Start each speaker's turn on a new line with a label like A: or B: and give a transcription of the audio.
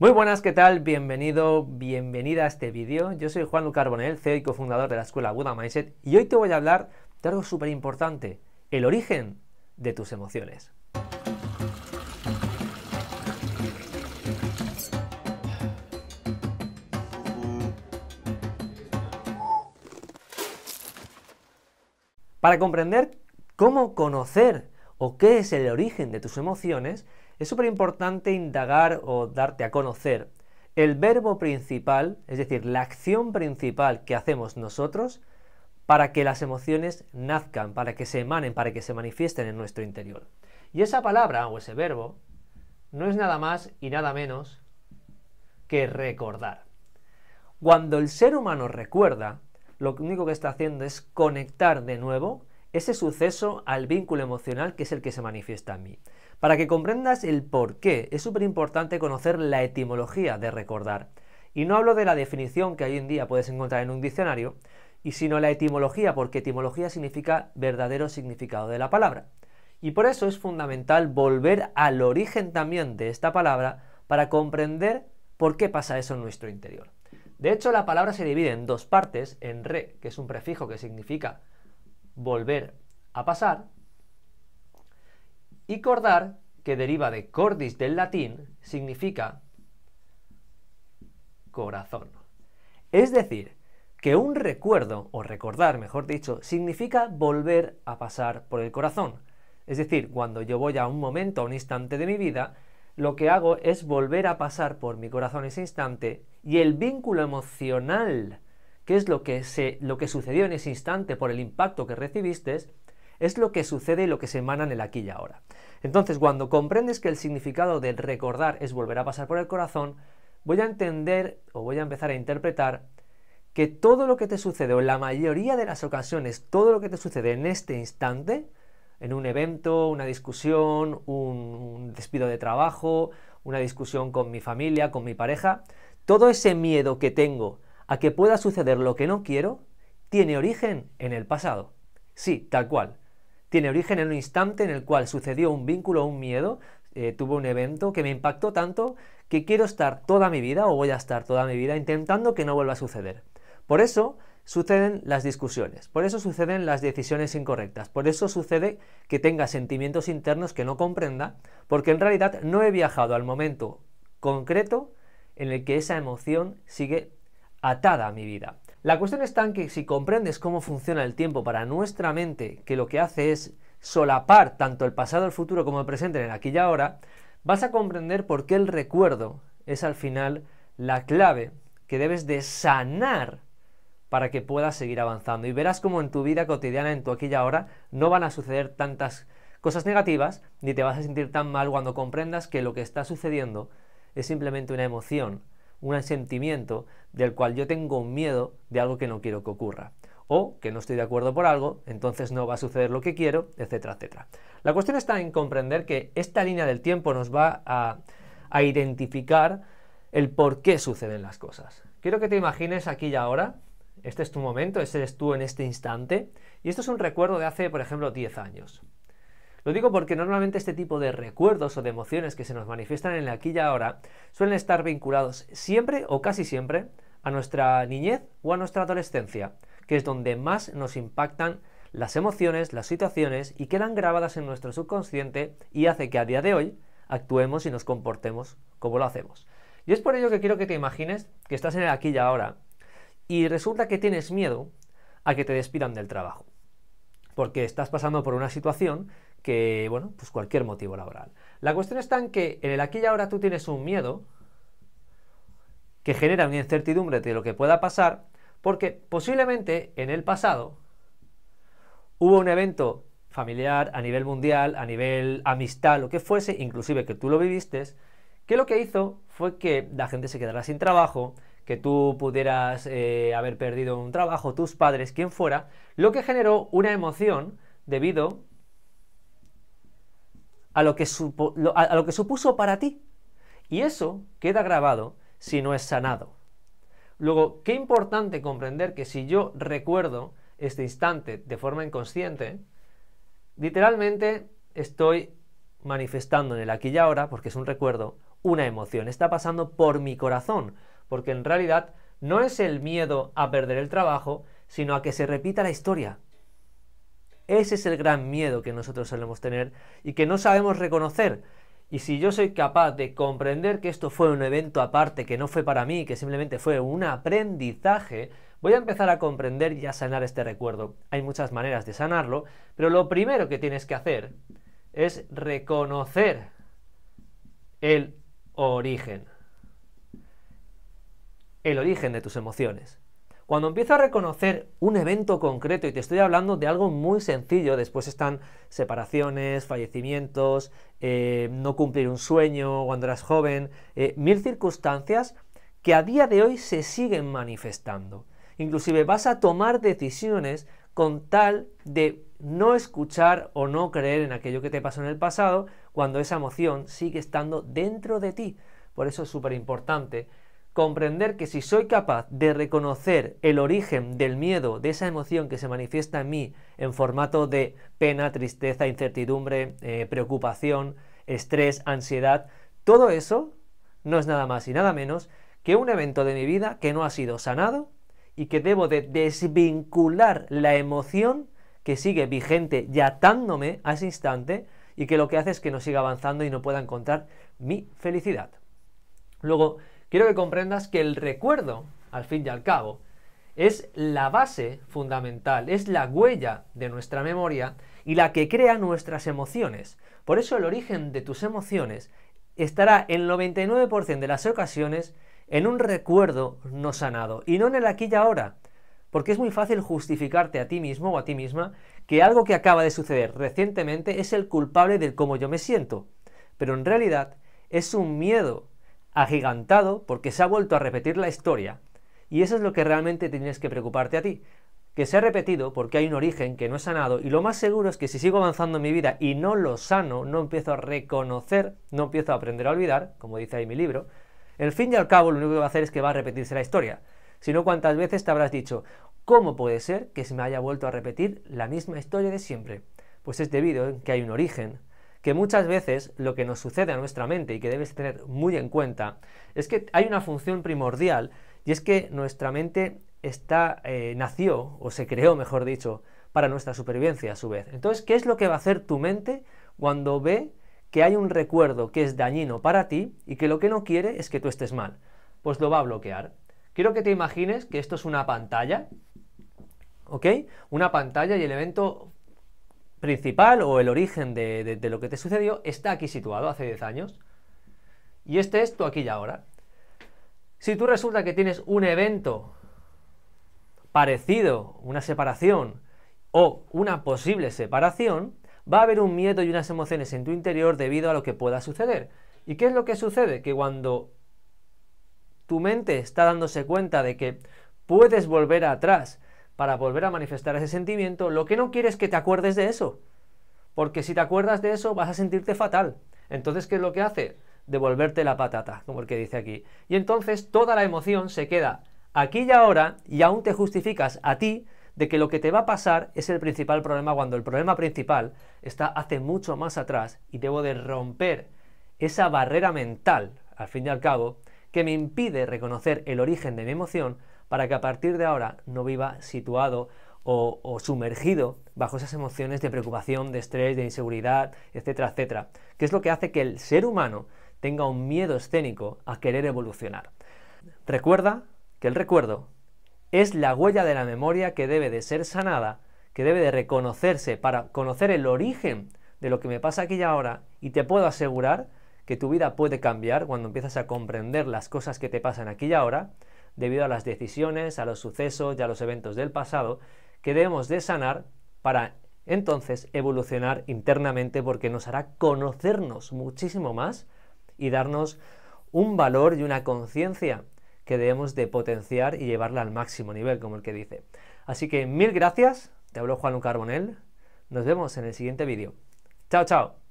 A: Muy buenas, ¿qué tal? Bienvenido, bienvenida a este vídeo. Yo soy Juan Carbonell, CEO y cofundador de la escuela Buda Mindset, y hoy te voy a hablar de algo súper importante, el origen de tus emociones. Para comprender cómo conocer o qué es el origen de tus emociones, es súper importante indagar o darte a conocer el verbo principal, es decir, la acción principal que hacemos nosotros para que las emociones nazcan, para que se emanen, para que se manifiesten en nuestro interior. Y esa palabra o ese verbo no es nada más y nada menos que recordar. Cuando el ser humano recuerda, lo único que está haciendo es conectar de nuevo ese suceso al vínculo emocional que es el que se manifiesta en mí. Para que comprendas el por qué, es súper importante conocer la etimología de recordar. Y no hablo de la definición que hoy en día puedes encontrar en un diccionario, sino la etimología, porque etimología significa verdadero significado de la palabra. Y por eso es fundamental volver al origen también de esta palabra para comprender por qué pasa eso en nuestro interior. De hecho, la palabra se divide en dos partes, en re, que es un prefijo que significa volver a pasar, y cordar, que deriva de cordis del latín, significa corazón. Es decir, que un recuerdo, o recordar, mejor dicho, significa volver a pasar por el corazón. Es decir, cuando yo voy a un momento, a un instante de mi vida, lo que hago es volver a pasar por mi corazón ese instante, y el vínculo emocional, que es lo que sucedió en ese instante por el impacto que recibiste, es lo que sucede y lo que se emana en el aquí y ahora. Entonces, cuando comprendes que el significado del recordar es volver a pasar por el corazón, voy a entender o voy a empezar a interpretar que todo lo que te sucede, o en la mayoría de las ocasiones, todo lo que te sucede en este instante, en un evento, una discusión, un despido de trabajo, una discusión con mi familia, con mi pareja, todo ese miedo que tengo a que pueda suceder lo que no quiero, tiene origen en el pasado. Sí, tal cual. Tiene origen en un instante en el cual sucedió un vínculo o un miedo, tuve un evento que me impactó tanto que quiero estar toda mi vida, o voy a estar toda mi vida, intentando que no vuelva a suceder. Por eso suceden las discusiones, por eso suceden las decisiones incorrectas, por eso sucede que tenga sentimientos internos que no comprenda, porque en realidad no he viajado al momento concreto en el que esa emoción sigue atada a mi vida. La cuestión está en que si comprendes cómo funciona el tiempo para nuestra mente, que lo que hace es solapar tanto el pasado, el futuro como el presente en el aquí y ahora, vas a comprender por qué el recuerdo es al final la clave que debes de sanar para que puedas seguir avanzando. Y verás cómo en tu vida cotidiana, en tu aquí y ahora, no van a suceder tantas cosas negativas, ni te vas a sentir tan mal cuando comprendas que lo que está sucediendo es simplemente una emoción, un sentimiento del cual yo tengo un miedo de algo que no quiero que ocurra, o que no estoy de acuerdo por algo, entonces no va a suceder lo que quiero, etcétera, etcétera. La cuestión está en comprender que esta línea del tiempo nos va a identificar el por qué suceden las cosas. Quiero que te imagines aquí y ahora, este es tu momento, este eres tú en este instante, y esto es un recuerdo de hace, por ejemplo, 10 años. Lo digo porque normalmente este tipo de recuerdos o de emociones que se nos manifiestan en el aquí y ahora suelen estar vinculados siempre o casi siempre a nuestra niñez o a nuestra adolescencia, que es donde más nos impactan las emociones, las situaciones, y quedan grabadas en nuestro subconsciente y hace que a día de hoy actuemos y nos comportemos como lo hacemos. Y es por ello que quiero que te imagines que estás en el aquí y ahora y resulta que tienes miedo a que te despidan del trabajo, porque estás pasando por una situación que, bueno, pues cualquier motivo laboral. La cuestión está en que en el aquí y ahora tú tienes un miedo que genera una incertidumbre de lo que pueda pasar, porque posiblemente en el pasado hubo un evento familiar a nivel mundial, a nivel amistad, lo que fuese, inclusive que tú lo viviste, que lo que hizo fue que la gente se quedara sin trabajo, que tú pudieras haber perdido un trabajo, tus padres, quien fuera, lo que generó una emoción debido a lo que supuso para ti. Y eso queda grabado si no es sanado. Luego, qué importante comprender que si yo recuerdo este instante de forma inconsciente, literalmente estoy manifestando en el aquí y ahora, porque es un recuerdo, una emoción, está pasando por mi corazón, porque en realidad no es el miedo a perder el trabajo, sino a que se repita la historia. Ese es el gran miedo que nosotros solemos tener y que no sabemos reconocer. Y si yo soy capaz de comprender que esto fue un evento aparte, que no fue para mí, que simplemente fue un aprendizaje, voy a empezar a comprender y a sanar este recuerdo. Hay muchas maneras de sanarlo, pero lo primero que tienes que hacer es reconocer el origen de tus emociones. Cuando empiezo a reconocer un evento concreto, y te estoy hablando de algo muy sencillo, después están separaciones, fallecimientos, no cumplir un sueño cuando eras joven, mil circunstancias que a día de hoy se siguen manifestando. Inclusive vas a tomar decisiones con tal de no escuchar o no creer en aquello que te pasó en el pasado cuando esa emoción sigue estando dentro de ti. Por eso es súper importante comprender que si soy capaz de reconocer el origen del miedo, de esa emoción que se manifiesta en mí en formato de pena, tristeza, incertidumbre, preocupación, estrés, ansiedad, todo eso no es nada más y nada menos que un evento de mi vida que no ha sido sanado y que debo de desvincular la emoción que sigue vigente y atándome a ese instante y que lo que hace es que no siga avanzando y no pueda encontrar mi felicidad. Luego, quiero que comprendas que el recuerdo, al fin y al cabo, es la base fundamental, es la huella de nuestra memoria y la que crea nuestras emociones. Por eso el origen de tus emociones estará en el 99% de las ocasiones en un recuerdo no sanado y no en el aquí y ahora, porque es muy fácil justificarte a ti mismo o a ti misma que algo que acaba de suceder recientemente es el culpable del cómo yo me siento, pero en realidad es un miedo agigantado porque se ha vuelto a repetir la historia y eso es lo que realmente tienes que preocuparte a ti, que se ha repetido porque hay un origen que no he sanado y lo más seguro es que si sigo avanzando en mi vida y no lo sano, no empiezo a reconocer, no empiezo a aprender a olvidar, como dice ahí mi libro, al fin y al cabo lo único que va a hacer es que va a repetirse la historia. Si no, ¿cuántas veces te habrás dicho, ¿cómo puede ser que se me haya vuelto a repetir la misma historia de siempre? Pues es debido a que hay un origen, que muchas veces lo que nos sucede a nuestra mente y que debes tener muy en cuenta es que hay una función primordial y es que nuestra mente nació, o se creó mejor dicho, para nuestra supervivencia a su vez. Entonces, ¿qué es lo que va a hacer tu mente cuando ve que hay un recuerdo que es dañino para ti y que lo que no quiere es que tú estés mal? Pues lo va a bloquear. Quiero que te imagines que esto es una pantalla, ¿ok? Una pantalla y el evento principal o el origen de lo que te sucedió está aquí situado hace 10 años y este es tu aquí y ahora. Si tú resulta que tienes un evento parecido, una separación o una posible separación, va a haber un miedo y unas emociones en tu interior debido a lo que pueda suceder. ¿Y qué es lo que sucede? Que cuando tu mente está dándose cuenta de que puedes volver atrás para volver a manifestar ese sentimiento, lo que no quieres es que te acuerdes de eso. Porque si te acuerdas de eso, vas a sentirte fatal. Entonces, ¿qué es lo que hace? Devolverte la patata, como el que dice aquí. Y entonces toda la emoción se queda aquí y ahora y aún te justificas a ti de que lo que te va a pasar es el principal problema cuando el problema principal está hace mucho más atrás y debo de romper esa barrera mental, al fin y al cabo, que me impide reconocer el origen de mi emoción para que a partir de ahora no viva situado o sumergido bajo esas emociones de preocupación, de estrés, de inseguridad, etcétera, etcétera, que es lo que hace que el ser humano tenga un miedo escénico a querer evolucionar. Recuerda que el recuerdo es la huella de la memoria que debe de ser sanada, que debe de reconocerse para conocer el origen de lo que me pasa aquí y ahora, y te puedo asegurar que tu vida puede cambiar cuando empiezas a comprender las cosas que te pasan aquí y ahora, debido a las decisiones, a los sucesos y a los eventos del pasado, que debemos de sanar para entonces evolucionar internamente, porque nos hará conocernos muchísimo más y darnos un valor y una conciencia que debemos de potenciar y llevarla al máximo nivel, como el que dice. Así que mil gracias, te habló Juan Carbonell, nos vemos en el siguiente vídeo. Chao, chao.